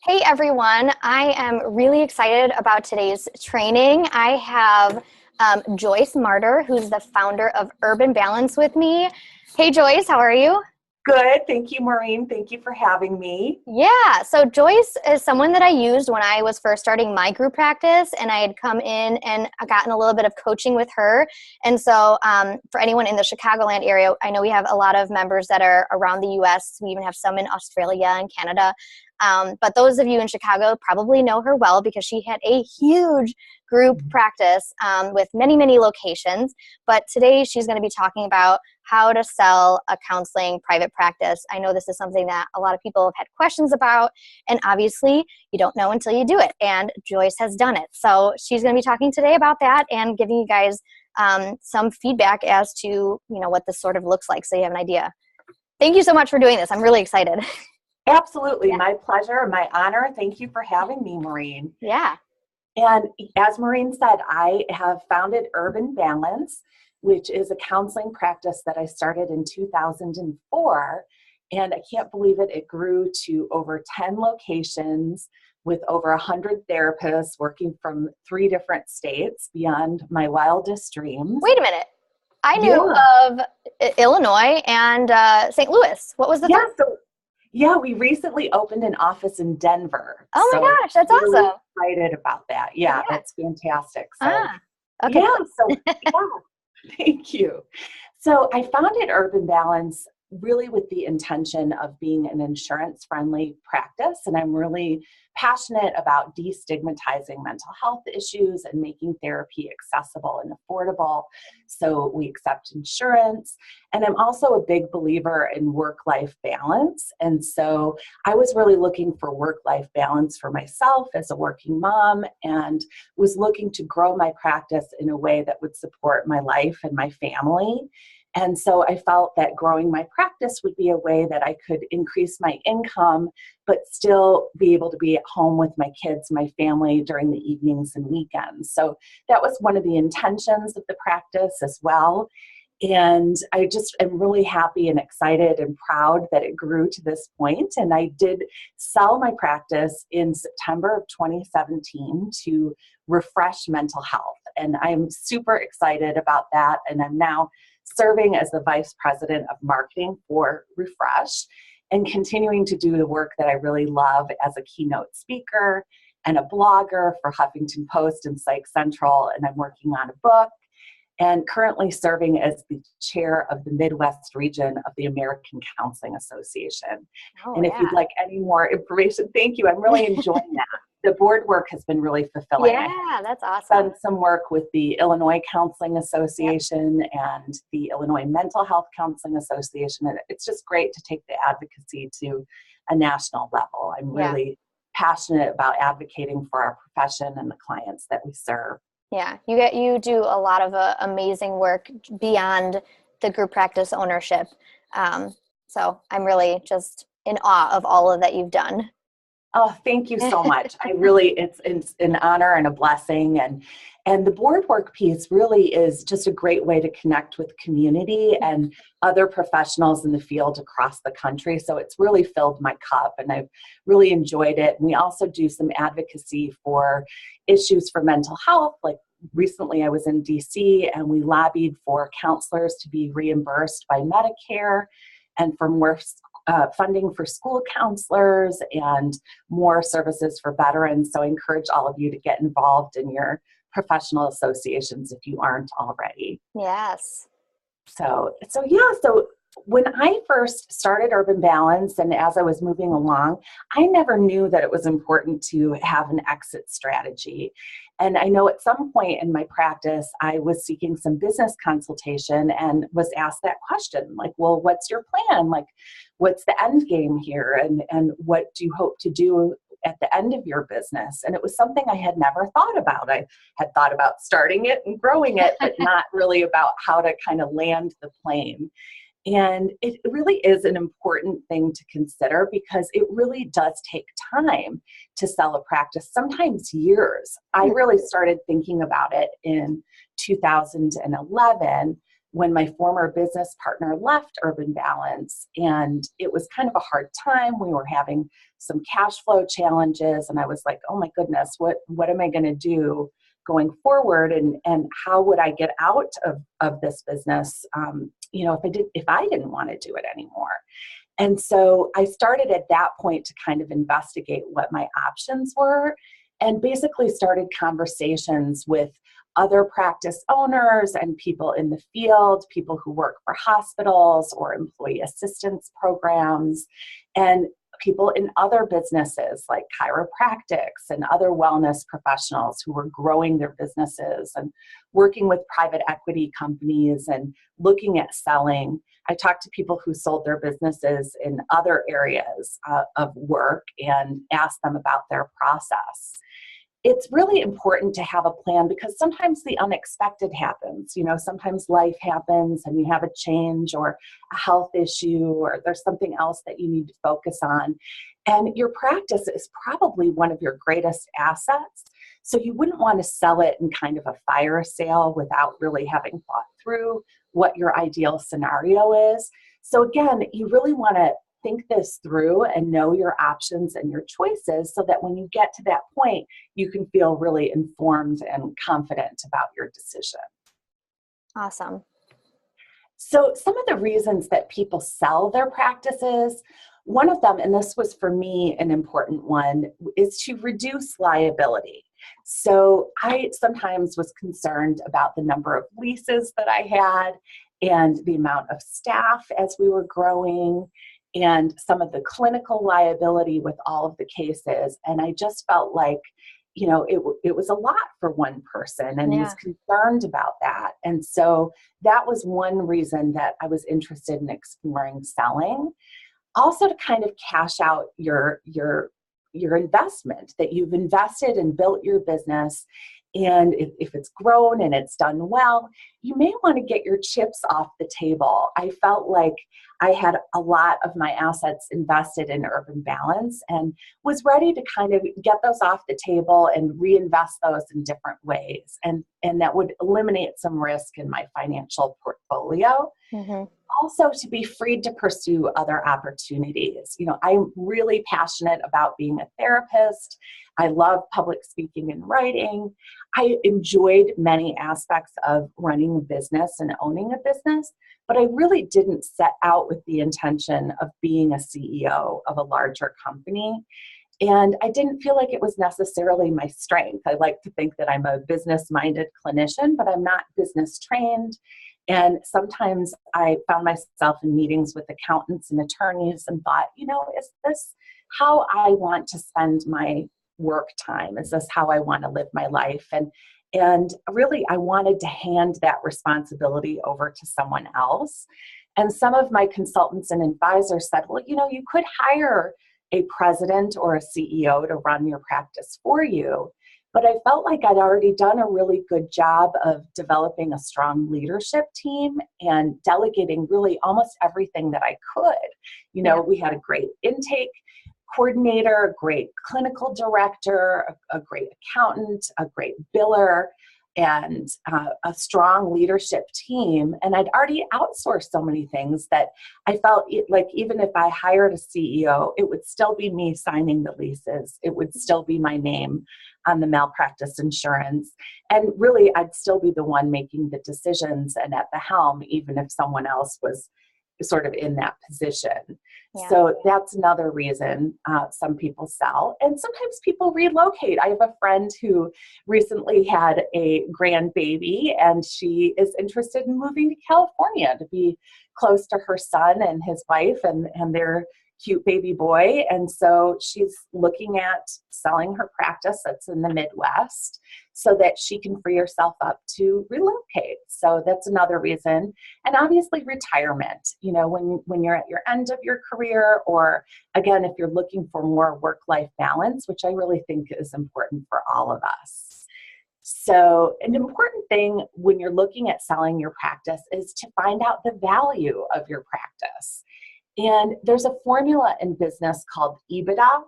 Hey everyone, I am really excited about today's training. I have Joyce Martyr, who's the founder of Urban Balance with me. Hey Joyce, how are you? Good. Thank you, Maureen. Thank you for having me. Yeah, so Joyce is someone that I used when I was first starting my group practice, and I had come in and gotten a little bit of coaching with her. And so, for anyone in the Chicagoland area, I know we have a lot of members that are around the US. We even have some in Australia and Canada. But those of you in Chicago probably know her well because she had a huge group practice with many, many locations. But today she's going to be talking about how to sell a counseling private practice. I know this is something that a lot of people have had questions about, and obviously you don't know until you do it, and Joyce has done it. So she's going to be talking today about that and giving you guys some feedback as to what this sort of looks like, so you have an idea. Thank you so much for doing this. I'm really excited. Absolutely. Yeah. My pleasure, my honor. Thank you for having me, Maureen. Yeah. And as Maureen said, I have founded Urban Balance, which is a counseling practice that I started in 2004. And I can't believe it. It grew to over 10 locations with over 100 therapists working from 3 different states beyond my wildest dreams. Wait a minute. I knew Yeah. of Illinois and St. Louis. What was the Yeah. third? Yeah, we recently opened an office in Denver. Oh my So gosh, that's really awesome. excited about that. Yeah. Yeah, that's fantastic. So Ah, okay, yeah, cool. so yeah, thank you. So I founded Urban Balance really with the intention of being an insurance friendly practice. And I'm really passionate about destigmatizing mental health issues and making therapy accessible and affordable. So we accept insurance. And I'm also a big believer in work-life balance. And so I was really looking for work-life balance for myself as a working mom and was looking to grow my practice in a way that would support my life and my family. And so I felt that growing my practice would be a way that I could increase my income, but still be able to be at home with my kids, my family during the evenings and weekends. So that was one of the intentions of the practice as well. And I just am really happy and excited and proud that it grew to this point. And I did sell my practice in September of 2017 to Refresh Mental Health. And I'm super excited about that. And I'm now serving as the vice president of marketing for Refresh and continuing to do the work that I really love as a keynote speaker and a blogger for Huffington Post and Psych Central. And I'm working on a book and currently serving as the chair of the Midwest region of the American Counseling Association. Oh And if you'd yeah. like any more information, thank you. I'm really enjoying that. The board work has been really fulfilling. I Yeah, that's done awesome. some work with the Illinois Counseling Yep. Association and the Illinois Mental Health Counseling Association. And it's just great to take the advocacy to a national level. I'm Yeah. really passionate about advocating for our profession and the clients that we serve. Yeah. You do a lot of amazing work beyond the group practice ownership. So I'm really just in awe of all of that you've done. Oh, thank you so much. I really, it's an honor and a blessing. And the board work piece really is just a great way to connect with community and other professionals in the field across the country. So it's really filled my cup and I've really enjoyed it. And we also do some advocacy for issues for mental health. Like recently I was in DC and we lobbied for counselors to be reimbursed by Medicare and for more funding for school counselors and more services for veterans. So I encourage all of you to get involved in your professional associations if you aren't already. Yes. So when I first started Urban Balance and as I was moving along, I never knew that it was important to have an exit strategy. And I know at some point in my practice, I was seeking some business consultation and was asked that question, like, well, what's your plan? Like, what's the end game here? And what do you hope to do at the end of your business? And it was something I had never thought about. I had thought about starting it and growing it, but not really about how to kind of land the plane. And it really is an important thing to consider because it really does take time to sell a practice, sometimes years. I really started thinking about it in 2011 when my former business partner left Urban Balance, and it was kind of a hard time. We were having some cash flow challenges, and I was like, oh my goodness, what am I going to do going forward, and how would I get out of this business, if I didn't want to do it anymore. And so I started at that point to kind of investigate what my options were, and basically started conversations with other practice owners and people in the field, people who work for hospitals or employee assistance programs, and people in other businesses like chiropractics and other wellness professionals who were growing their businesses and working with private equity companies and looking at selling. I talked to people who sold their businesses in other areas of work and asked them about their process. It's really important to have a plan because sometimes the unexpected happens. Sometimes life happens and you have a change or a health issue, or there's something else that you need to focus on. And your practice is probably one of your greatest assets. So you wouldn't want to sell it in kind of a fire sale without really having thought through what your ideal scenario is. So again, you really want to think this through and know your options and your choices so that when you get to that point, you can feel really informed and confident about your decision. Awesome. So some of the reasons that people sell their practices, one of them, and this was for me an important one, is to reduce liability. So I sometimes was concerned about the number of leases that I had and the amount of staff as we were growing, and some of the clinical liability with all of the cases. And I just felt like, it was a lot for one person, and was concerned about that. And so that was one reason that I was interested in exploring selling. Also to kind of cash out your investment that you've invested and built your business. And if it's grown and it's done well, you may want to get your chips off the table. I felt like I had a lot of my assets invested in Urban Balance and was ready to kind of get those off the table and reinvest those in different ways. And that would eliminate some risk in my financial portfolio. Mm-hmm. Also, to be free to pursue other opportunities. I'm really passionate about being a therapist. I love public speaking and writing. I enjoyed many aspects of running a business and owning a business, but I really didn't set out with the intention of being a CEO of a larger company. And I didn't feel like it was necessarily my strength. I like to think that I'm a business-minded clinician, but I'm not business trained. And sometimes I found myself in meetings with accountants and attorneys and thought, is this how I want to spend my work time? Is this how I want to live my life? And really, I wanted to hand that responsibility over to someone else. And some of my consultants and advisors said, well, you could hire a president or a CEO to run your practice for you. But I felt like I'd already done a really good job of developing a strong leadership team and delegating really almost everything that I could. We had a great intake coordinator, a great clinical director, a great accountant, a great biller, and a strong leadership team. And I'd already outsourced so many things that I felt like even if I hired a CEO, it would still be me signing the leases. It would still be my name on the malpractice insurance. And really, I'd still be the one making the decisions and at the helm, even if someone else was sort of in that position. Yeah. So that's another reason some people sell. And sometimes people relocate. I have a friend who recently had a grandbaby, and she is interested in moving to California to be close to her son and his wife and their cute baby boy. And so she's looking at selling her practice that's in the Midwest so that she can free herself up to relocate. So that's another reason. And obviously retirement, when you're at your end of your career, or again, if you're looking for more work-life balance, which I really think is important for all of us. So an important thing when you're looking at selling your practice is to find out the value of your practice. And there's a formula in business called EBITDA,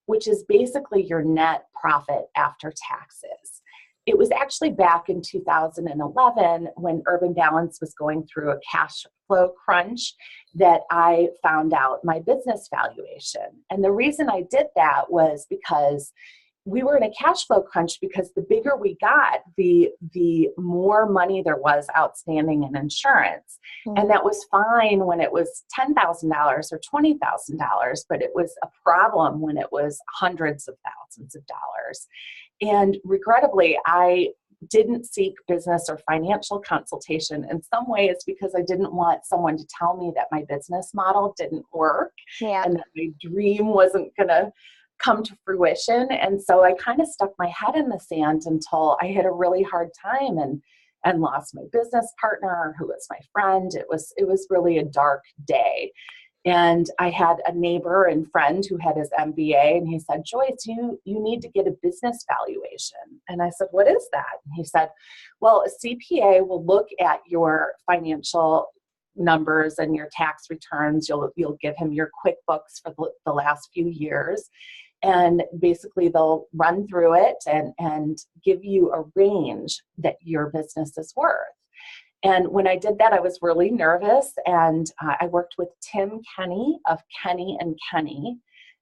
which is basically your net profit after taxes. it was actually back in 2011 when Urban Balance was going through a cash flow crunch that I found out my business valuation. And the reason I did that was because we were in a cash flow crunch, because the bigger we got, the more money there was outstanding in insurance. And that was fine when it was $10,000 or $20,000, but it was a problem when it was hundreds of thousands of dollars. And regrettably, I didn't seek business or financial consultation in some ways because I didn't want someone to tell me that my business model didn't work and that my dream wasn't going to come to fruition. And so I kind of stuck my head in the sand until I had a really hard time and lost my business partner, who was my friend. It was really a dark day. And I had a neighbor and friend who had his MBA, and he said, Joyce, you need to get a business valuation. And I said, what is that? And he said, well, a CPA will look at your financial numbers and your tax returns. You'll give him your QuickBooks for the last few years. And basically they'll run through it and give you a range that your business is worth. And when I did that, I was really nervous. And I worked with Tim Kenny of Kenny and Kenny.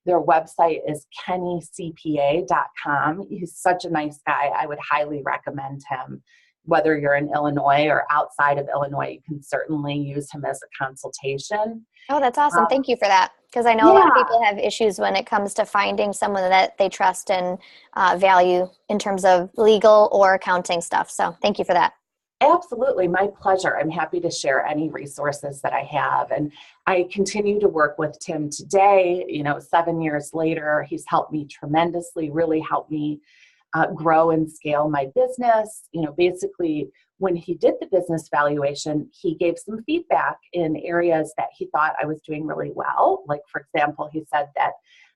Their website is kennycpa.com. He's such a nice guy. I would highly recommend him. Whether you're in Illinois or outside of Illinois, you can certainly use him as a consultation. Oh, that's awesome. Thank you for that. Because I know a lot of people have issues when it comes to finding someone that they trust and value in terms of legal or accounting stuff. So thank you for that. Absolutely. My pleasure. I'm happy to share any resources that I have. And I continue to work with Tim today. 7 years later, he's helped me tremendously, really helped me grow and scale my business. Basically, when he did the business valuation, he gave some feedback in areas that he thought I was doing really well. Like, for example, he said that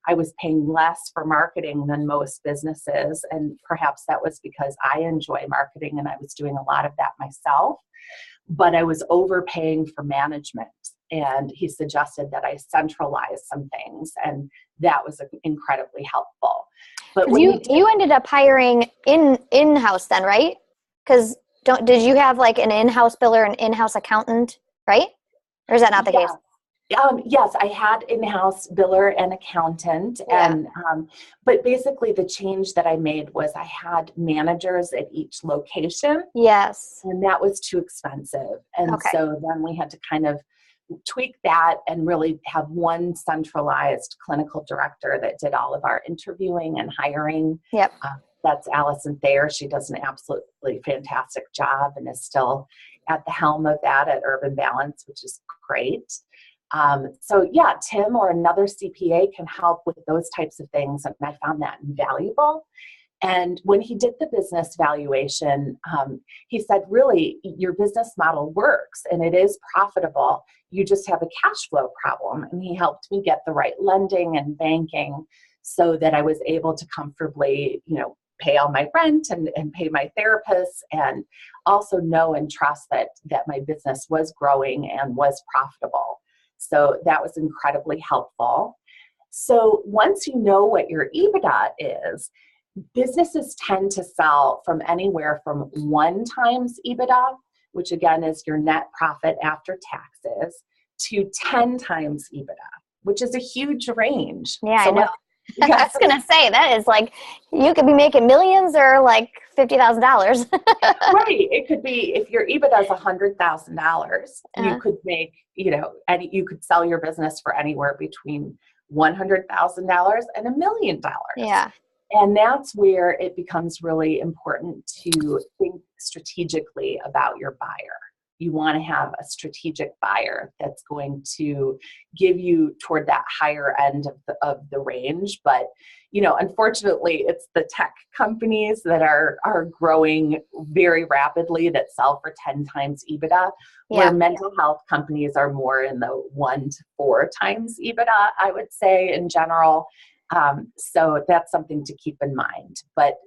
I was paying less for marketing than most businesses. And perhaps that was because I enjoy marketing and I was doing a lot of that myself. But I was overpaying for management. And he suggested that I centralize some things. And that was incredibly helpful. But you ended up hiring in-house then, right? Because did you have like an in-house biller, an in-house accountant, right? Or is that not the case? Yes, I had in-house biller and accountant, and but basically the change that I made was I had managers at each location. Yes, and that was too expensive, and so then we had to kind of tweak that and really have one centralized clinical director that did all of our interviewing and hiring. Yep. That's Allison Thayer. She does an absolutely fantastic job and is still at the helm of that at Urban Balance, which is great. Tim or another CPA can help with those types of things. And I found that invaluable. And when he did the business valuation, he said, really, your business model works and it is profitable. You just have a cash flow problem. And he helped me get the right lending and banking so that I was able to comfortably, pay all my rent and pay my therapists, and also know and trust that my business was growing and was profitable. So that was incredibly helpful. So once you know what your EBITDA is, businesses tend to sell from anywhere from 1 times EBITDA, which again is your net profit after taxes, to 10 times EBITDA, which is a huge range. Yeah, I know. I was going to say, that is like, you could be making millions or like $50,000. Right. It could be, if your EBITDA is $100,000, you could make, and you could sell your business for anywhere between $100,000 and $1 million. Yeah. And that's where it becomes really important to think strategically about your buyer. You want to have a strategic buyer that's going to give you toward that higher end of the range. But, unfortunately, it's the tech companies that are growing very rapidly that sell for 10 times EBITDA, where mental health companies are more in the 1 to 4 times EBITDA, I would say, in general. So that's something to keep in mind. But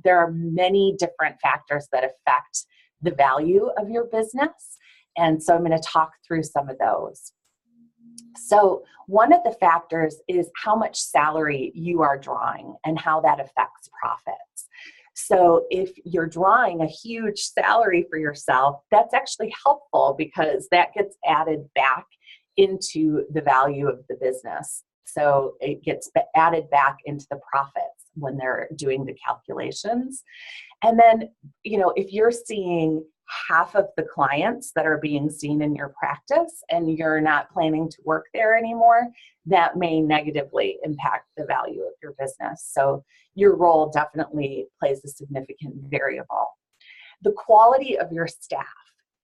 there are many different factors that affect the value of your business. And so I'm going to talk through some of those. So one of the factors is how much salary you are drawing and how that affects profits. So if you're drawing a huge salary for yourself, that's actually helpful because that gets added back into the value of the business. So it gets added back into the profits when they're doing the calculations. And then, if you're seeing half of the clients that are being seen in your practice and you're not planning to work there anymore, that may negatively impact the value of your business. So your role definitely plays a significant variable. The quality of your staff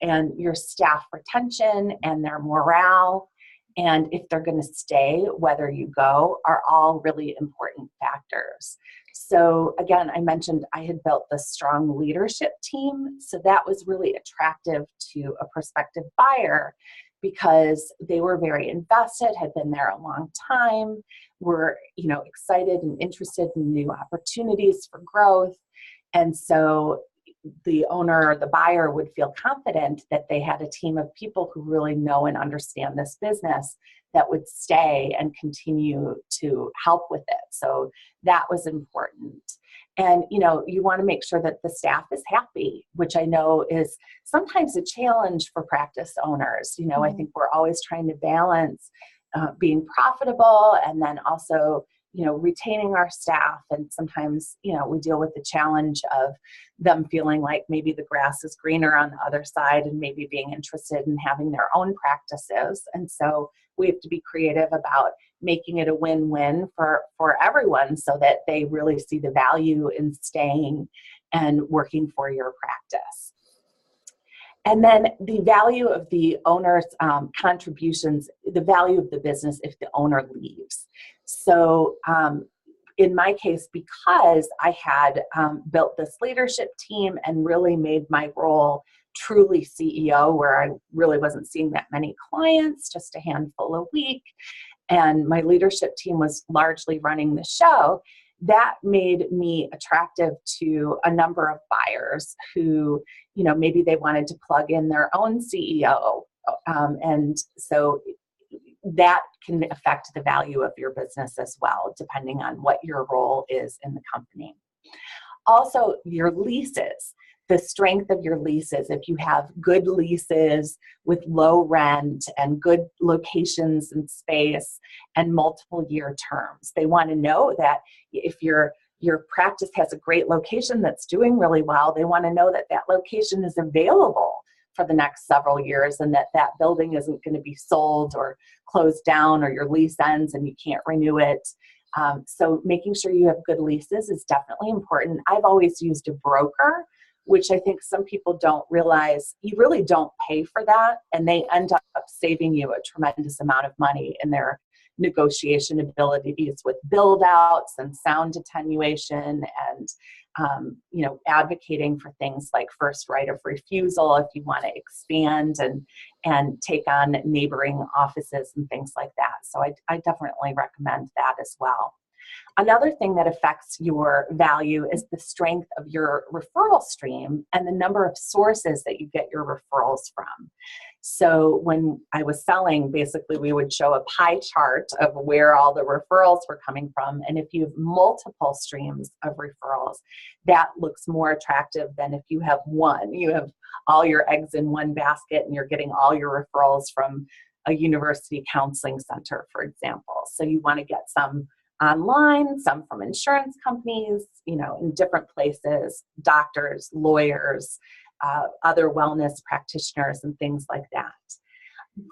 and your staff retention and their morale, and if they're going to stay, whether you go, are all really important factors. So again, I mentioned I had built this strong leadership team. So that was really attractive to a prospective buyer because they were very invested, had been there a long time, were, excited and interested in new opportunities for growth. And so the owner or the buyer would feel confident that they had a team of people who really know and understand this business that would stay and continue to help with it. So that was important. And, you want to make sure that the staff is happy, which I know is sometimes a challenge for practice owners. I think we're always trying to balance being profitable and then also retaining our staff. And sometimes, we deal with the challenge of them feeling like maybe the grass is greener on the other side and maybe being interested in having their own practices. And so we have to be creative about making it a win-win for everyone so that they really see the value in staying and working for your practice. And then the value of the owner's contributions, the value of the business if the owner leaves. So in my case, because I had built this leadership team and really made my role truly CEO, where I really wasn't seeing that many clients, just a handful a week, and my leadership team was largely running the show, that made me attractive to a number of buyers who, maybe they wanted to plug in their own CEO. And so that can affect the value of your business as well, depending on what your role is in the company. Also, your leases, the strength of your leases. If you have good leases with low rent and good locations and space and multiple year terms, they want to know that if your practice has a great location that's doing really well, they want to know that that location is available for the next several years and that that building isn't going to be sold or closed down or your lease ends and you can't renew it. So making sure you have good leases is definitely important. I've always used a broker, which I think some people don't realize you really don't pay for that, and they end up saving you a tremendous amount of money in their negotiation abilities with build outs and sound attenuation and advocating for things like first right of refusal if you want to expand and take on neighboring offices and things like that. So I definitely recommend that as well. Another thing that affects your value is the strength of your referral stream and the number of sources that you get your referrals from. So when I was selling, basically we would show a pie chart of where all the referrals were coming from. And if you have multiple streams of referrals, that looks more attractive than if you have one. You have all your eggs in one basket and you're getting all your referrals from a university counseling center, for example. So you want to get some online, some from insurance companies, in different places, doctors, lawyers, other wellness practitioners, and things like that.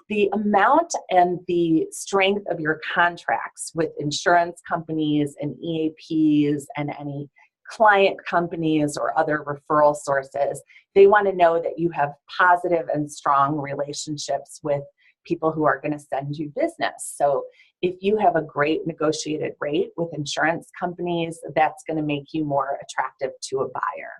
The amount and the strength of your contracts with insurance companies and EAPs and any client companies or other referral sources, they want to know that you have positive and strong relationships with people who are going to send you business. So if you have a great negotiated rate with insurance companies, that's going to make you more attractive to a buyer.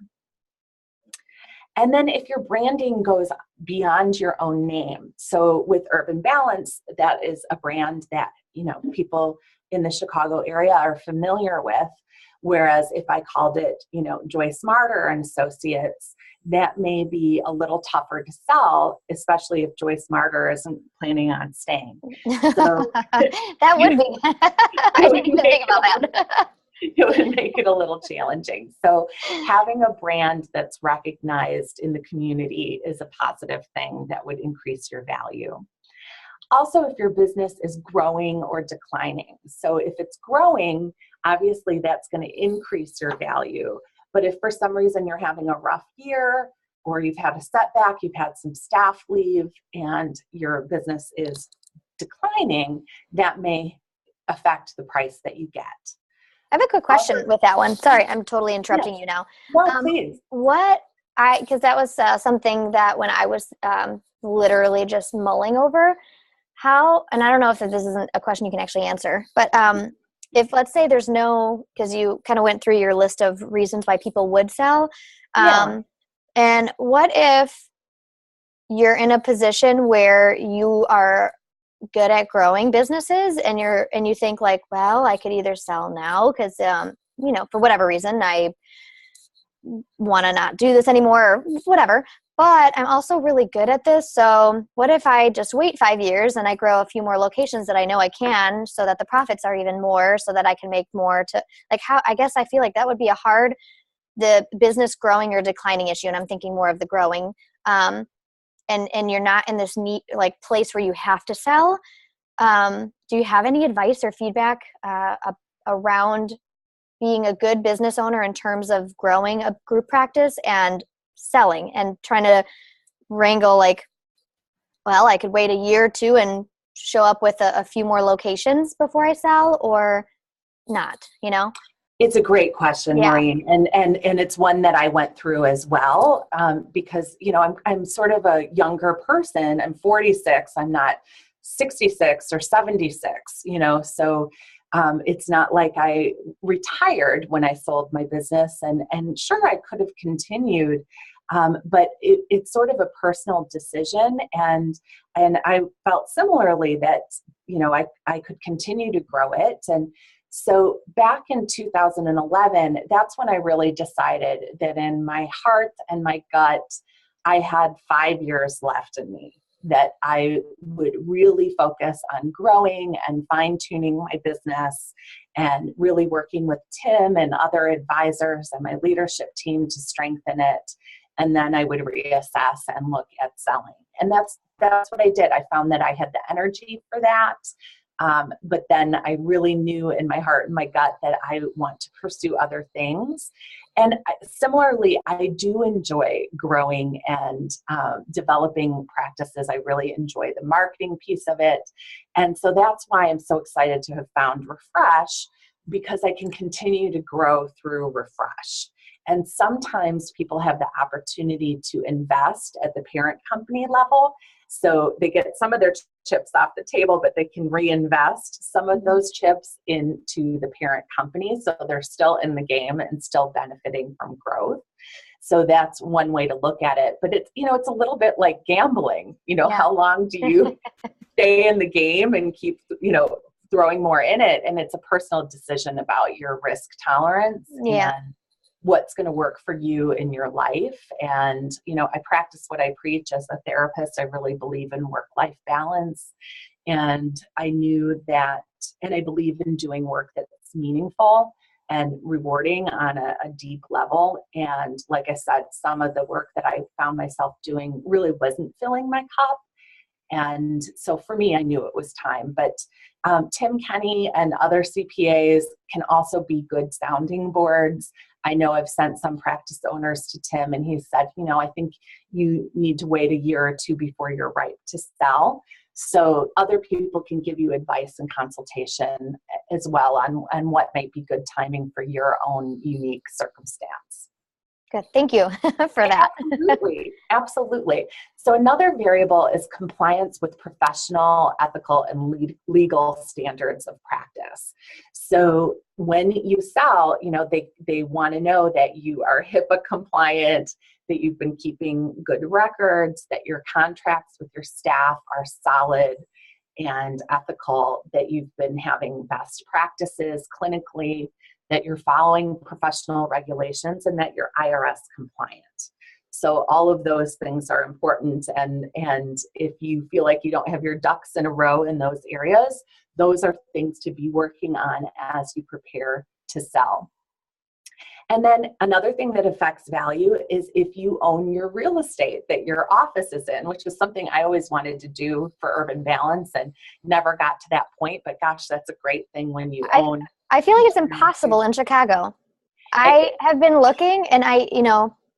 And then if your branding goes beyond your own name, so with Urban Balance, that is a brand that, people in the Chicago area are familiar with. Whereas if I called it, Joyce Marter and Associates, that may be a little tougher to sell, especially if Joyce Marter isn't planning on staying. So, that would be. I didn't even think about that. would make it a little challenging. So having a brand that's recognized in the community is a positive thing that would increase your value. Also, if your business is growing or declining. So if it's growing, obviously that's going to increase your value. But if for some reason you're having a rough year, or you've had a setback, you've had some staff leave, and your business is declining, that may affect the price that you get. I have a quick question with that one. Sorry, I'm totally interrupting you now. No, please. Because that was something that when I was literally just mulling over and I don't know if this isn't a question you can actually answer, but if let's say there's because you kind of went through your list of reasons why people would sell, and what if you're in a position where you are good at growing businesses and you think like, well, I could either sell now because for whatever reason I want to not do this anymore or whatever, but I'm also really good at this. So what if I just wait 5 years and I grow a few more locations that I know I can, so that the profits are even more, so that I can make more I guess I feel like that would be the business growing or declining issue. And I'm thinking more of the growing, and you're not in this neat place where you have to sell. Do you have any advice or feedback around being a good business owner in terms of growing a group practice and selling and trying to wrangle I could wait a year or two and show up with a few more locations before I sell, or not, It's a great question, Maureen, and it's one that I went through as well, because I'm sort of a younger person. I'm 46. I'm not 66 or 76. So it's not like I retired when I sold my business, and sure I could have continued, but it's sort of a personal decision, and I felt similarly that I could continue to grow it. And so back in 2011, that's when I really decided that in my heart and my gut, I had 5 years left in me, that I would really focus on growing and fine-tuning my business and really working with Tim and other advisors and my leadership team to strengthen it. And then I would reassess and look at selling. And that's what I did. I found that I had the energy for that. But then I really knew in my heart and my gut that I want to pursue other things. And similarly, I do enjoy growing and developing practices. I really enjoy the marketing piece of it. And so that's why I'm so excited to have found Refresh, because I can continue to grow through Refresh. And sometimes people have the opportunity to invest at the parent company level. So they get some of their chips off the table, but they can reinvest some of those chips into the parent company. So they're still in the game and still benefiting from growth. So that's one way to look at it. But it's, it's a little bit like gambling. How long do you stay in the game and keep, throwing more in it? And it's a personal decision about your risk tolerance and what's going to work for you in your life. And, I practice what I preach as a therapist. I really believe in work-life balance. And I knew that, and I believe in doing work that's meaningful and rewarding on a deep level. And like I said, some of the work that I found myself doing really wasn't filling my cup. And so for me, I knew it was time. But Tim Kenny and other CPAs can also be good sounding boards. I know I've sent some practice owners to Tim, and he said, I think you need to wait a year or two before you're ripe to sell. So other people can give you advice and consultation as well on what might be good timing for your own unique circumstance. Good. Thank you for that. Absolutely. So another variable is compliance with professional, ethical, and legal standards of practice. So when you sell, they want to know that you are HIPAA compliant, that you've been keeping good records, that your contracts with your staff are solid and ethical, that you've been having best practices clinically, that you're following professional regulations, and that you're IRS compliant. So all of those things are important. And if you feel like you don't have your ducks in a row in those areas, those are things to be working on as you prepare to sell. And then another thing that affects value is if you own your real estate that your office is in, which is something I always wanted to do for Urban Balance and never got to that point. But gosh, that's a great thing when you own. I feel like it's impossible in Chicago. I have been looking, and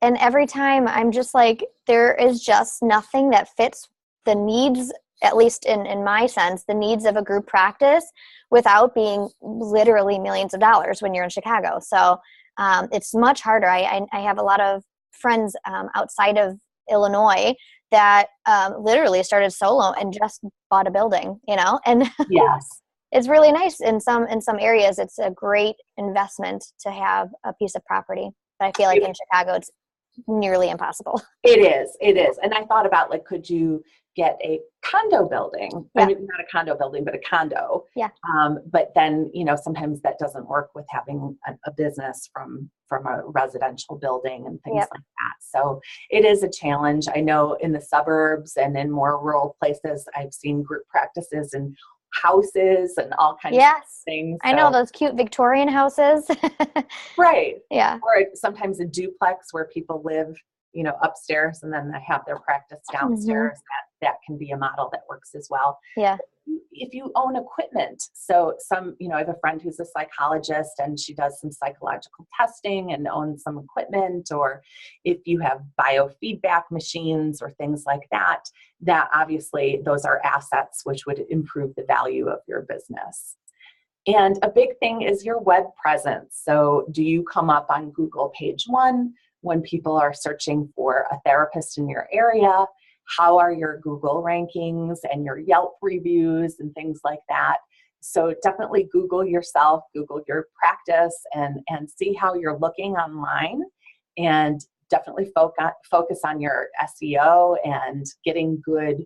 and every time I'm just like, there is just nothing that fits the needs, at least in my sense, the needs of a group practice without being literally millions of dollars when you're in Chicago. So it's much harder. I have a lot of friends outside of Illinois that literally started solo and just bought a building, and Yes. it's really nice in some areas. It's a great investment to have a piece of property, but I feel like in Chicago it's nearly impossible. It is. And I thought about, like, could you get a condo building? Yeah. I mean, not a condo building, but a condo. Yeah. But then, sometimes that doesn't work with having a business from a residential building and things Yep. like that. So it is a challenge. I know in the suburbs and in more rural places, I've seen group practices and houses and all kinds of things. I know those cute Victorian houses. Right. Yeah. Or sometimes a duplex where people live, upstairs and then they have their practice downstairs. That can be a model that works as well. Yeah. If you own equipment, so I have a friend who's a psychologist and she does some psychological testing and owns some equipment, or if you have biofeedback machines or things like that obviously those are assets which would improve the value of your business. And a big thing is your web presence. So do you come up on Google page one when people are searching for a therapist in your area? How are your Google rankings and your Yelp reviews and things like that? So definitely Google yourself, Google your practice, and see how you're looking online, and definitely focus on your SEO and getting good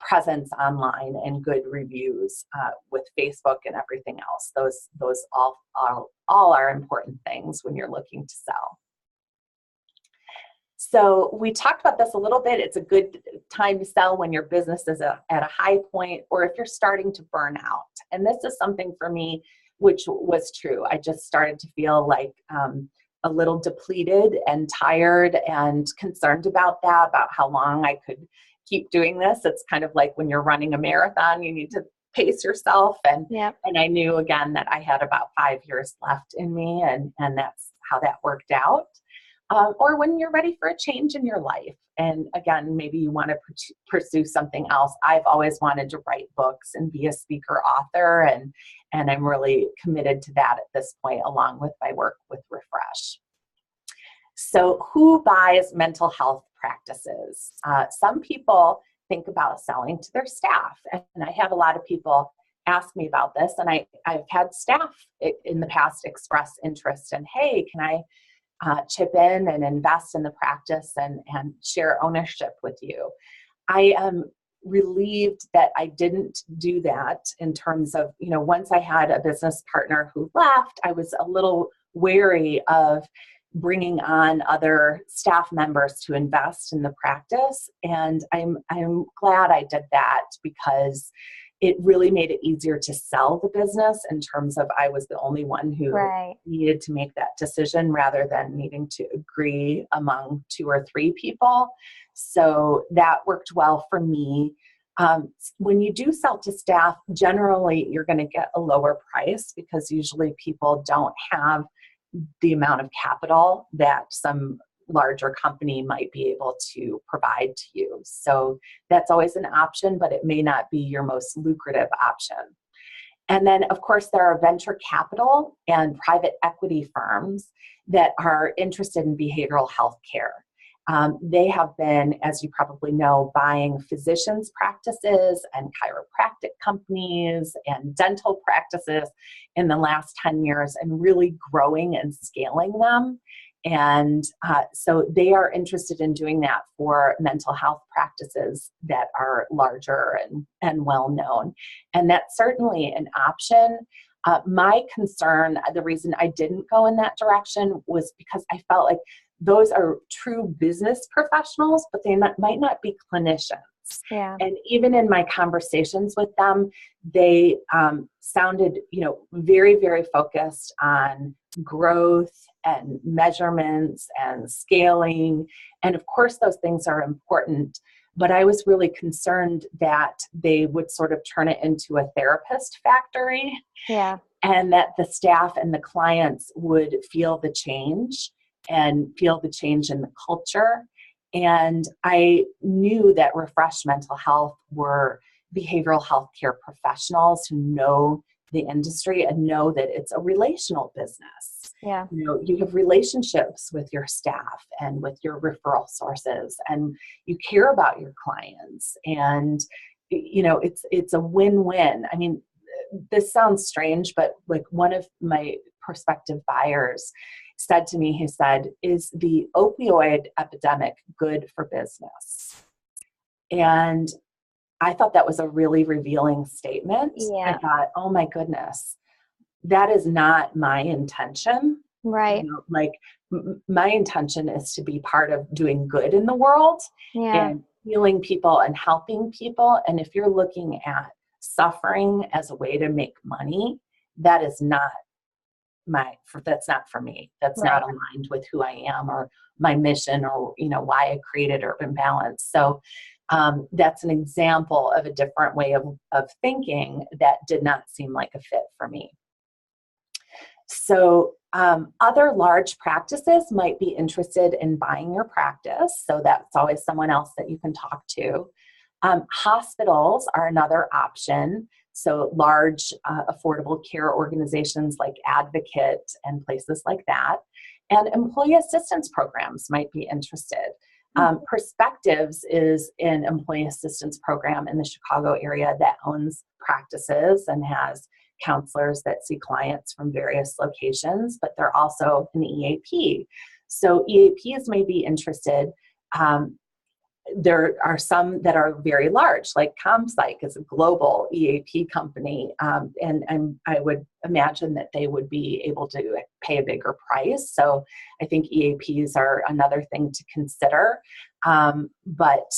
presence online and good reviews with Facebook and everything else. Those all are important things when you're looking to sell. So we talked about this a little bit. It's a good time to sell when your business is at a high point, or if you're starting to burn out. And this is something for me, which was true. I just started to feel like a little depleted and tired and concerned about how long I could keep doing this. It's kind of like when you're running a marathon, you need to pace yourself. And I knew again that I had about 5 years left in me, and that's how that worked out. Or when you're ready for a change in your life. And again, maybe you want to pursue something else. I've always wanted to write books and be a speaker author, and I'm really committed to that at this point, along with my work with Refresh. So who buys mental health practices? Some people think about selling to their staff. And I have a lot of people ask me about this. And I've had staff in the past express interest in, hey, can I chip in and invest in the practice and share ownership with you? I am relieved that I didn't do that in terms of, once I had a business partner who left, I was a little wary of bringing on other staff members to invest in the practice. And I'm glad I did that, because it really made it easier to sell the business in terms of I was the only one who needed to make that decision rather than needing to agree among 2 or 3 people. So that worked well for me. When you do sell to staff, generally you're going to get a lower price, because usually people don't have the amount of capital that some larger company might be able to provide to you. So that's always an option, but it may not be your most lucrative option. And then, of course, there are venture capital and private equity firms that are interested in behavioral health care. They have been, as you probably know, buying physicians' practices and chiropractic companies and dental practices in the last 10 years and really growing and scaling them. And so they are interested in doing that for mental health practices that are larger and well-known. And that's certainly an option. My concern, the reason I didn't go in that direction, was because I felt like those are true business professionals, but they might not be clinicians. Yeah. And even in my conversations with them, they sounded, very, very focused on growth and measurements and scaling. And of course, those things are important. But I was really concerned that they would sort of turn it into a therapist factory, Yeah. and that the staff and the clients would feel the change and feel the change in the culture. And I knew that Refresh Mental Health were behavioral health care professionals who know the industry and know that it's a relational business. Yeah. You have relationships with your staff and with your referral sources, and you care about your clients, and it's a win-win. I mean, this sounds strange, but like one of my prospective buyers said to me, he said, "Is the opioid epidemic good for business?" And I thought that was a really revealing statement. I Yeah. thought, oh my goodness, that is not my intention. Right. My intention is to be part of doing good in the world Yeah. and healing people and helping people. And if you're looking at suffering as a way to make money, that is not that's not for me. That's Right. not aligned with who I am or my mission or, why I created Urban Balance. So that's an example of a different way of thinking that did not seem like a fit for me. So other large practices might be interested in buying your practice. So that's always someone else that you can talk to. Hospitals are another option. So large affordable care organizations like Advocate and places like that. And employee assistance programs might be interested. Perspectives is an employee assistance program in the Chicago area that owns practices and has counselors that see clients from various locations, but they're also an EAP. So EAPs may be interested. There are some that are very large, like ComPsych is a global EAP company, and I would imagine that they would be able to pay a bigger price. So I think EAPs are another thing to consider. But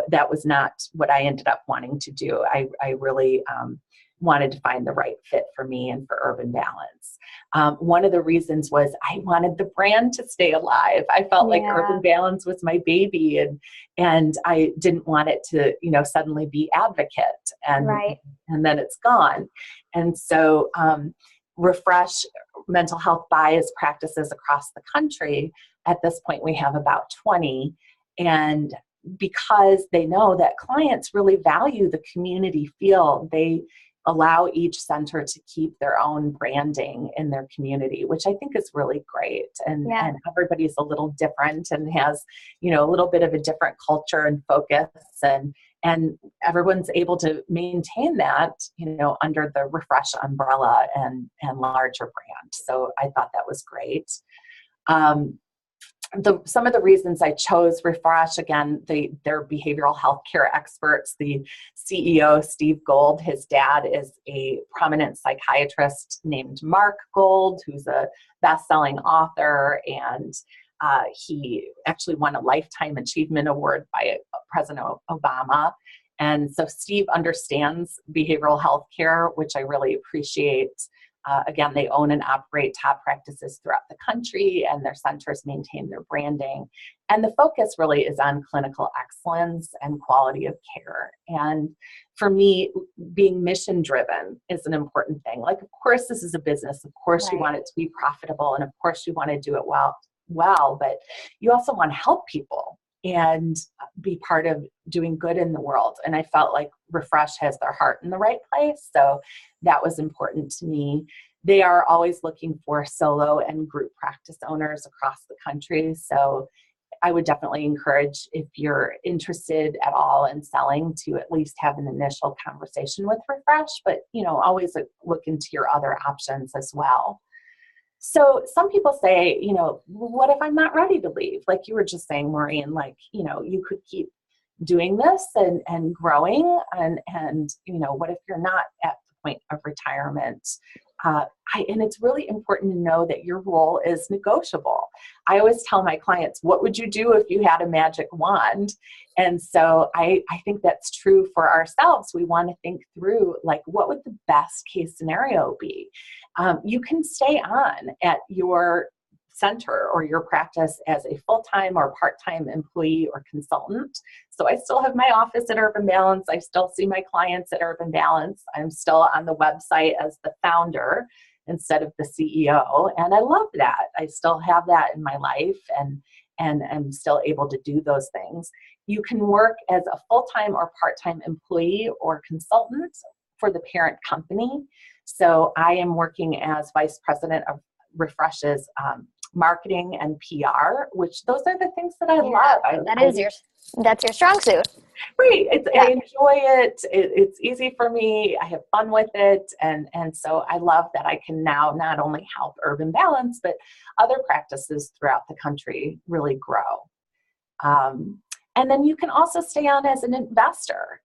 that was not what I ended up wanting to do. I really wanted to find the right fit for me and for Urban Balance. One of the reasons was I wanted the brand to stay alive. I felt like Urban Balance was my baby, and I didn't want it to, suddenly be Advocate and then it's gone. And so Refresh Mental Health buys practices across the country. At this point, we have about 20. And because they know that clients really value the community feel, they allow each center to keep their own branding in their community, which I think is really great. And everybody's a little different and has, a little bit of a different culture and focus, and everyone's able to maintain that, under the Refresh umbrella and larger brand. So I thought that was great. Some of the reasons I chose Refresh, again, they're behavioral health care experts. The CEO, Steve Gold, his dad is a prominent psychiatrist named Mark Gold, who's a best-selling author, and he actually won a Lifetime Achievement Award by President Obama. And so Steve understands behavioral health care, which I really appreciate. Again, they own and operate top practices throughout the country, and their centers maintain their branding. And the focus really is on clinical excellence and quality of care. And for me, being mission-driven is an important thing. Like, of course, this is a business. Of course, you want it to be profitable, and of course, you want to do it well, but you also want to help people and be part of doing good in the world. And I felt like Refresh has their heart in the right place. So that was important to me. They are always looking for solo and group practice owners across the country. So I would definitely encourage, if you're interested at all in selling, to at least have an initial conversation with Refresh, but always look into your other options as well. So some people say, what if I'm not ready to leave? Like you were just saying, Maureen, you could keep doing this and growing, and what if you're not at the point of retirement? And it's really important to know that your role is negotiable. I always tell my clients, what would you do if you had a magic wand? And so I think that's true for ourselves. We want to think through, like, what would the best case scenario be? You can stay on at your center or your practice as a full-time or part-time employee or consultant. So I still have my office at Urban Balance. I still see my clients at Urban Balance. I'm still on the website as the founder instead of the CEO. And I love that. I still have that in my life, and I'm still able to do those things. You can work as a full-time or part-time employee or consultant for the parent company. So I am working as vice president of Refresh's marketing and PR, which those are the things that I love. That's your strong suit. Right. I enjoy it. It's easy for me. I have fun with it. And so I love that I can now not only help Urban Balance, but other practices throughout the country really grow. And then you can also stay on as an investor.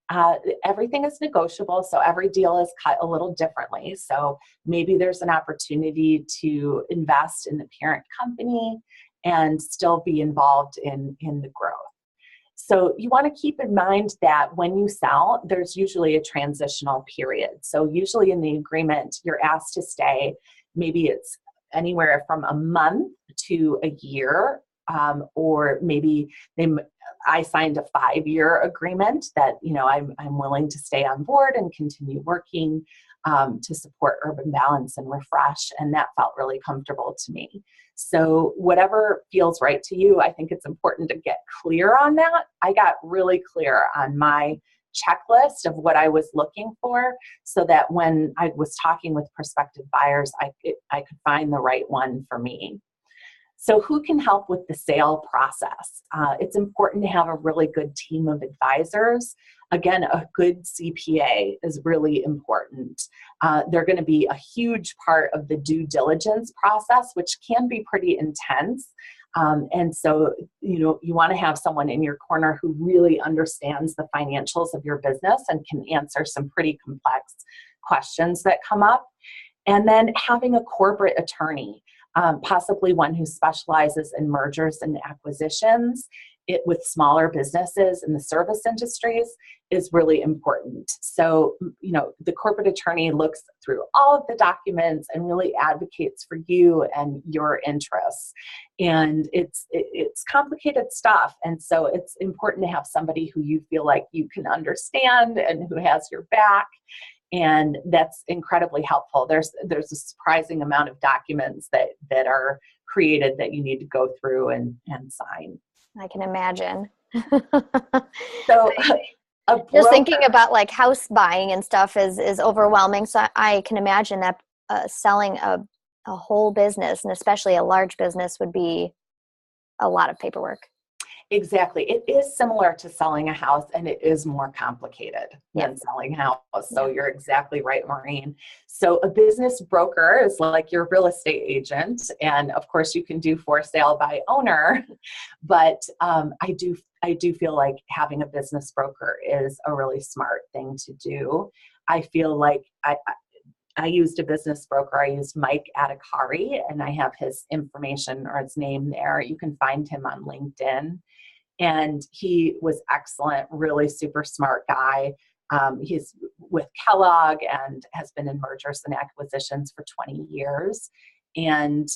Everything is negotiable, so every deal is cut a little differently. So maybe there's an opportunity to invest in the parent company and still be involved in the growth. So you want to keep in mind that when you sell, there's usually a transitional period. So usually in the agreement, you're asked to stay. Maybe it's anywhere from a month to a year, or maybe I signed a 5-year agreement that, I'm willing to stay on board and continue working to support Urban Balance and Refresh, and that felt really comfortable to me. So whatever feels right to you, I think it's important to get clear on that. I got really clear on my checklist of what I was looking for so that when I was talking with prospective buyers, I could find the right one for me. So who can help with the sale process? It's important to have a really good team of advisors. Again, a good CPA is really important. They're going to be a huge part of the due diligence process, which can be pretty intense. And so, you want to have someone in your corner who really understands the financials of your business and can answer some pretty complex questions that come up. And then having a corporate attorney. Possibly one who specializes in mergers and acquisitions with smaller businesses in the service industries is really important. So, the corporate attorney looks through all of the documents and really advocates for you and your interests. And it's complicated stuff. And so it's important to have somebody who you feel like you can understand and who has your back. And that's incredibly helpful. There's a surprising amount of documents that are created that you need to go through and sign. I can imagine. So just thinking about like house buying and stuff is overwhelming. So I can imagine that selling a whole business, and especially a large business, would be a lot of paperwork. Exactly. It is similar to selling a house, and it is more complicated than selling a house. So you're exactly right, Maureen. So a business broker is like your real estate agent. And of course you can do for sale by owner, but I do feel like having a business broker is a really smart thing to do. I feel like I used a business broker. I used Mike Adhikari, and I have his information or his name there. You can find him on LinkedIn. And he was excellent, really super smart guy. He's with Kellogg and has been in mergers and acquisitions for 20 years and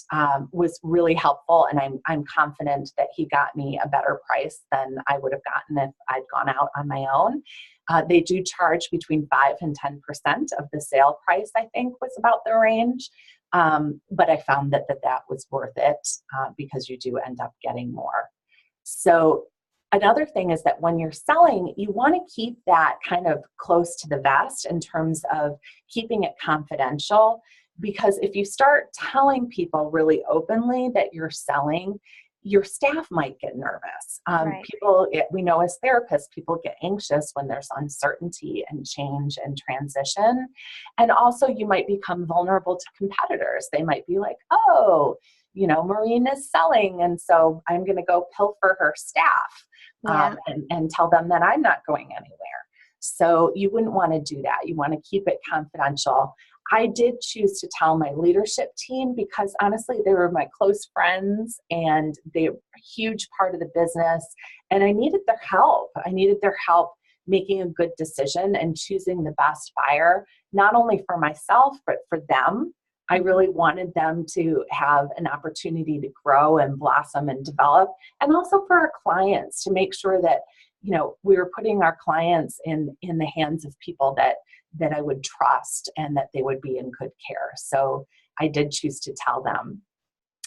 was really helpful. And I'm confident that he got me a better price than I would have gotten if I'd gone out on my own. They do charge between 5 and 10% of the sale price, I think was about the range. But I found that was worth it because you do end up getting more. So another thing is that when you're selling, you want to keep that kind of close to the vest in terms of keeping it confidential, because if you start telling people really openly that you're selling, your staff might get nervous. Right. We know as therapists, people get anxious when there's uncertainty and change and transition. And also you might become vulnerable to competitors. They might be like, oh, Maureen is selling, and so I'm going to go pilfer her staff and tell them that I'm not going anywhere. So you wouldn't want to do that. You want to keep it confidential. I did choose to tell my leadership team because honestly, they were my close friends and they were a huge part of the business. And I needed their help. I needed their help making a good decision and choosing the best buyer, not only for myself, but for them. I really wanted them to have an opportunity to grow and blossom and develop, and also for our clients to make sure that, you know, we were putting our clients in the hands of people that I would trust and that they would be in good care. So I did choose to tell them.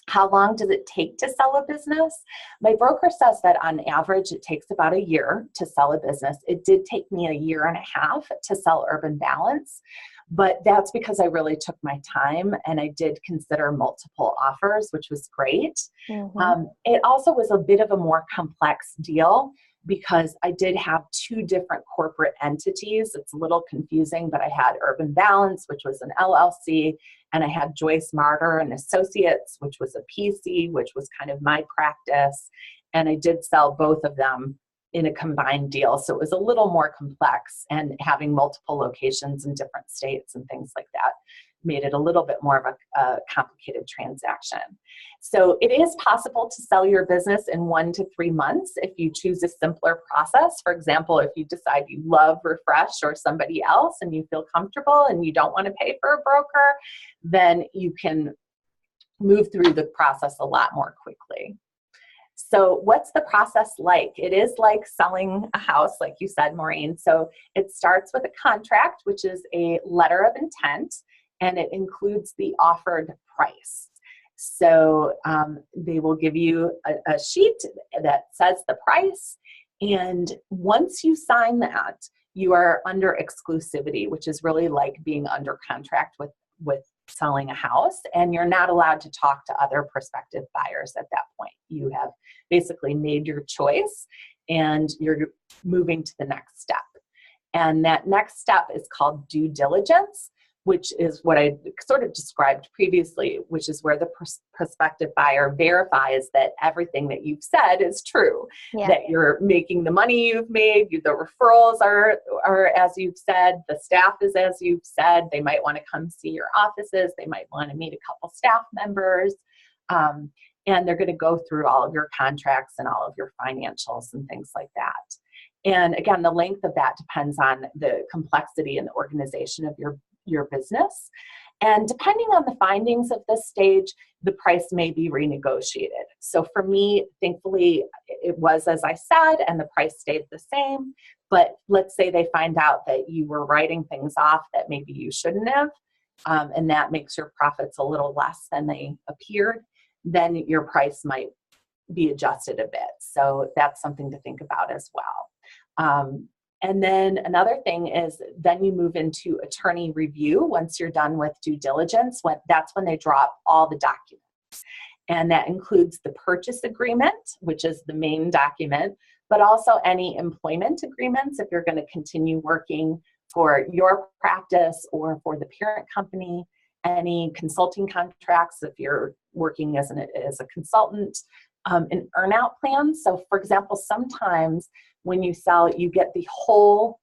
How long does it take to sell a business? My broker says that on average, it takes about a year to sell a business. It did take me a year and a half to sell Urban Balance, but that's because I really took my time and I did consider multiple offers, which was great. It also was a bit of a more complex deal because I did have two different corporate entities. It's a little confusing, but I had Urban Balance, which was an LLC, and I had Joyce Martyr and Associates, which was a PC, which was kind of my practice. And I did sell both of them in a combined deal. So it was a little more complex, and having multiple locations in different states and things like that made it a little bit more of a complicated transaction. So it is possible to sell your business in 1 to 3 months if you choose a simpler process. For example, if you decide you love Refresh or somebody else and you feel comfortable and you don't want to pay for a broker, then you can move through the process a lot more quickly. So what's the process like? It is like selling a house, like you said, Maureen. So it starts with a contract, which is a letter of intent, and it includes the offered price. So they will give you a sheet that says the price. And once you sign that, you are under exclusivity, which is really like being under contract with selling a house. And you're not allowed to talk to other prospective buyers at that point. You have basically made your choice and you're moving to the next step. And that next step is called due diligence, which is what I sort of described previously, which is where the prospective buyer verifies that everything that you've said is true, that you're making the money you've made, the referrals are as you've said, the staff is as you've said, they might want to come see your offices, they might want to meet a couple staff members, and they're going to go through all of your contracts and all of your financials and things like that. And again, the length of that depends on the complexity and the organization of your business. And depending on the findings of this stage, the price may be renegotiated. So for me, thankfully, it was as I said, and the price stayed the same. But let's say they find out that you were writing things off that maybe you shouldn't have, and that makes your profits a little less than they appeared, then your price might be adjusted a bit. So that's something to think about as well. And then another thing is then you move into attorney review once you're done with due diligence. That's when they draw up all the documents. And that includes the purchase agreement, which is the main document, but also any employment agreements if you're going to continue working for your practice or for the parent company, any consulting contracts if you're working as a consultant, an earn-out plan. So for example, sometimes when you sell, you get the whole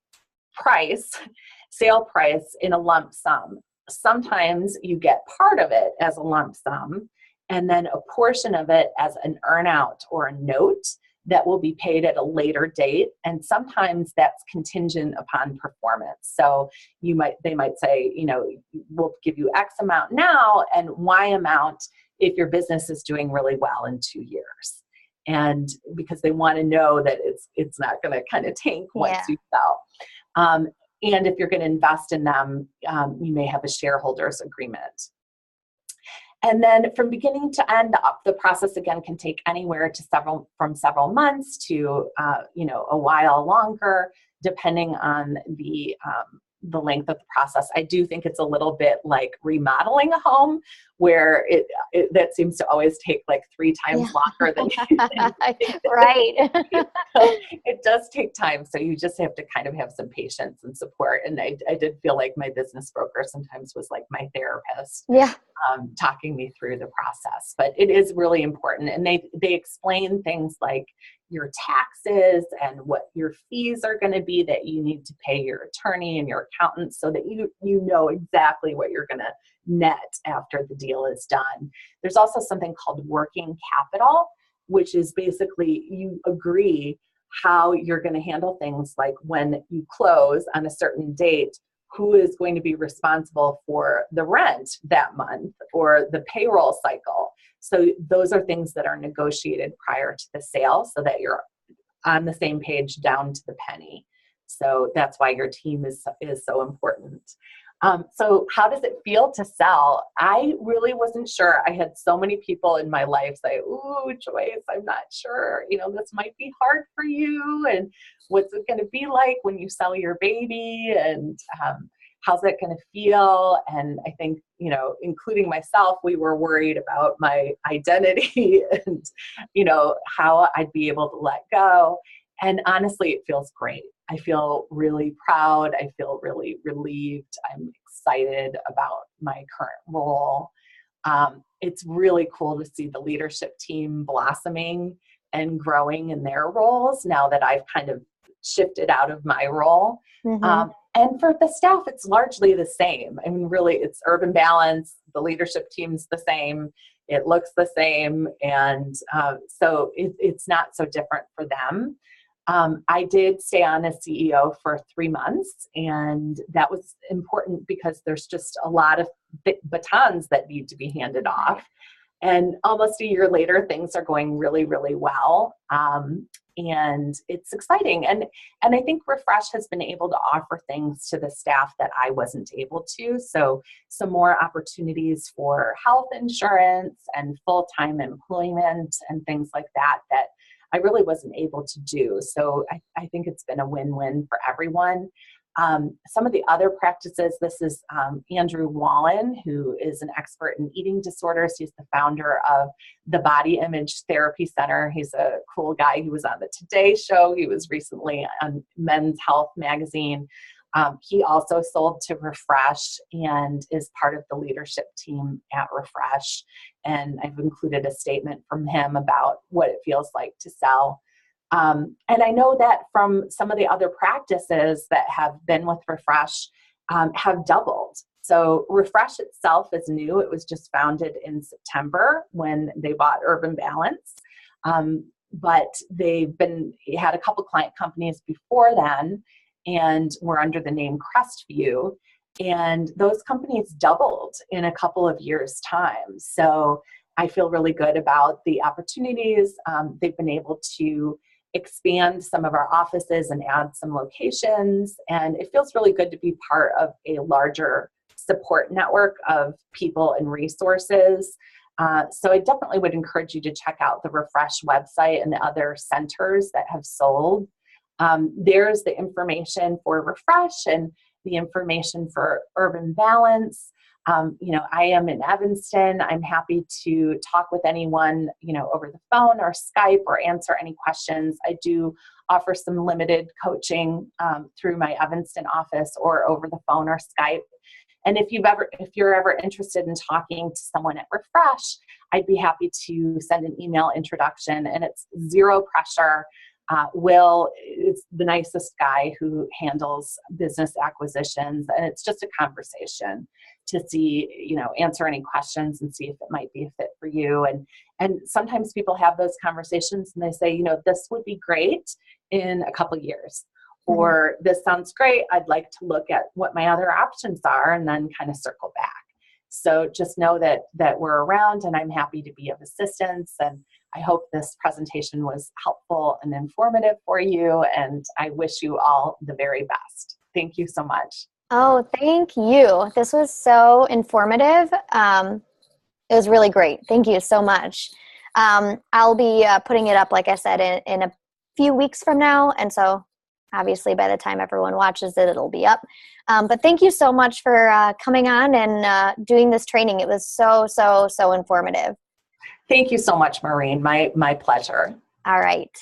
price, sale price in a lump sum. Sometimes you get part of it as a lump sum, and then a portion of it as an earn-out or a note that will be paid at a later date. And sometimes that's contingent upon performance. So they might say, we'll give you X amount now and Y amount if your business is doing really well in 2 years. And because they want to know that it's not going to kind of tank once you sell. And if you're going to invest in them, you may have a shareholders agreement. And then from beginning to end, the process again can take anywhere to several months to a while longer, depending on the length of the process. I do think it's a little bit like remodeling a home, where that seems to always take like 3 times longer than right. It does take time, so you just have to kind of have some patience and support. And I did feel like my business broker sometimes was like my therapist, talking me through the process. But it is really important, and they explain things like, your taxes and what your fees are going to be that you need to pay your attorney and your accountant, so that you know exactly what you're going to net after the deal is done. There's also something called working capital, which is basically you agree how you're going to handle things like when you close on a certain date, who is going to be responsible for the rent that month or the payroll cycle. So those are things that are negotiated prior to the sale so that you're on the same page down to the penny. So that's why your team is so important. So how does it feel to sell? I really wasn't sure. I had so many people in my life say, "Ooh, Joyce, I'm not sure. This might be hard for you. And what's it going to be like when you sell your baby? And how's that going to feel?" And I think, including myself, we were worried about my identity and, how I'd be able to let go. And honestly, it feels great. I feel really proud. I feel really relieved. I'm excited about my current role. It's really cool to see the leadership team blossoming and growing in their roles now that I've kind of shifted out of my role. Mm-hmm. And for the staff, it's largely the same. I mean, really, it's Urban Balance. The leadership team's the same. It looks the same. And so it's not so different for them. I did stay on as CEO for 3 months, and that was important because there's just a lot of batons that need to be handed off. And almost a year later, things are going really, really well. And it's exciting. And I think Refresh has been able to offer things to the staff that I wasn't able to. So some more opportunities for health insurance and full-time employment and things like that I really wasn't able to do. So I think it's been a win-win for everyone. Some of the other practices, this is Andrew Wallen, who is an expert in eating disorders. He's the founder of the Body Image Therapy Center. He's a cool guy. He was on the Today Show. He was recently on Men's Health magazine. He also sold to Refresh and is part of the leadership team at Refresh. And I've included a statement from him about what it feels like to sell. And I know that from some of the other practices that have been with Refresh have doubled. So Refresh itself is new. It was just founded in September when they bought Urban Balance. But they've had a couple client companies before then and were under the name Crestview. And those companies doubled in a couple of years' time. So I feel really good about the opportunities. They've been able to expand some of our offices and add some locations. And it feels really good to be part of a larger support network of people and resources. So I definitely would encourage you to check out the Refresh website and the other centers that have sold. There's the information for Refresh and the information for Urban Balance. I am in Evanston. I'm happy to talk with anyone, over the phone or Skype or answer any questions. I do offer some limited coaching through my Evanston office or over the phone or Skype. And if you're ever interested in talking to someone at Refresh, I'd be happy to send an email introduction, and it's zero pressure. Will is the nicest guy who handles business acquisitions, and it's just a conversation to see, answer any questions and see if it might be a fit for you. And sometimes people have those conversations and they say, this would be great in a couple years, or this sounds great. I'd like to look at what my other options are, and then kind of circle back. So just know that we're around, and I'm happy to be of assistance. And I hope this presentation was helpful and informative for you, and I wish you all the very best. Thank you so much. Oh, thank you. This was so informative. It was really great. Thank you so much. I'll be putting it up, like I said, in a few weeks from now. And so obviously by the time everyone watches it, it'll be up. But thank you so much for coming on and doing this training. It was so, so, so informative. Thank you so much, Maureen. My pleasure. All right.